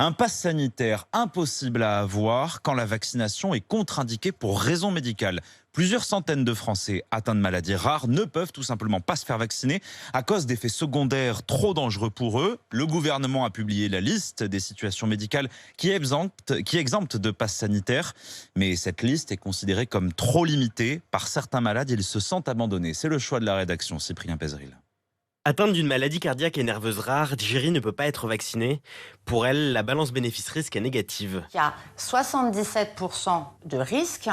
Un pass sanitaire impossible à avoir quand la vaccination est contre-indiquée pour raison médicale. Plusieurs centaines de Français atteints de maladies rares ne peuvent tout simplement pas se faire vacciner à cause d'effets secondaires trop dangereux pour eux. Le gouvernement a publié la liste des situations médicales qui exemptent de pass sanitaire. Mais cette liste est considérée comme trop limitée par certains malades. Ils se sentent abandonnés. C'est le choix de la rédaction, Cyprien Pézeril. Atteinte d'une maladie cardiaque et nerveuse rare, Jerry ne peut pas être vaccinée. Pour elle, la balance bénéfice-risque est négative. Il y a 77% de risque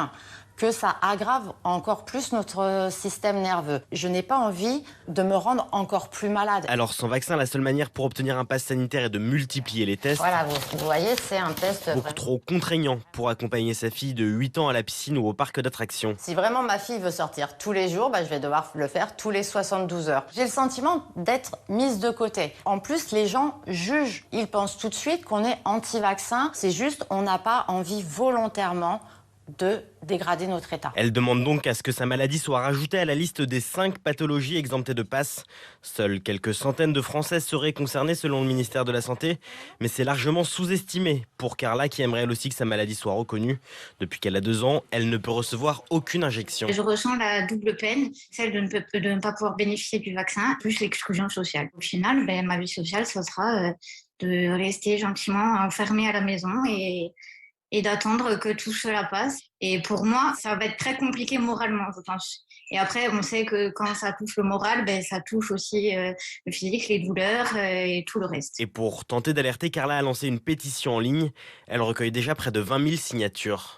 que ça aggrave encore plus notre système nerveux. Je n'ai pas envie de me rendre encore plus malade. Alors sans vaccin, la seule manière pour obtenir un pass sanitaire est de multiplier les tests. Voilà, vous voyez, c'est un test Beaucoup trop contraignant pour accompagner sa fille de 8 ans à la piscine ou au parc d'attractions. Si vraiment ma fille veut sortir tous les jours, je vais devoir le faire tous les 72 heures. J'ai le sentiment d'être mise de côté. En plus, les gens jugent. Ils pensent tout de suite qu'on est anti-vaccin. C'est juste, on n'a pas envie volontairement de dégrader notre état. Elle demande donc à ce que sa maladie soit rajoutée à la liste des 5 pathologies exemptées de passe. Seules quelques centaines de Français seraient concernées selon le ministère de la Santé, mais c'est largement sous-estimé pour Carla qui aimerait elle aussi que sa maladie soit reconnue. Depuis qu'elle a 2 ans, elle ne peut recevoir aucune injection. Je ressens la double peine, celle de ne pas pouvoir bénéficier du vaccin, plus l'exclusion sociale. Au final, ma vie sociale, ça sera de rester gentiment enfermée à la maison et d'attendre que tout cela passe. Et pour moi, ça va être très compliqué moralement, je pense. Et après, on sait que quand ça touche le moral, ça touche aussi le physique, les douleurs et tout le reste. Et pour tenter d'alerter, Carla a lancé une pétition en ligne. Elle recueille déjà près de 20 000 signatures.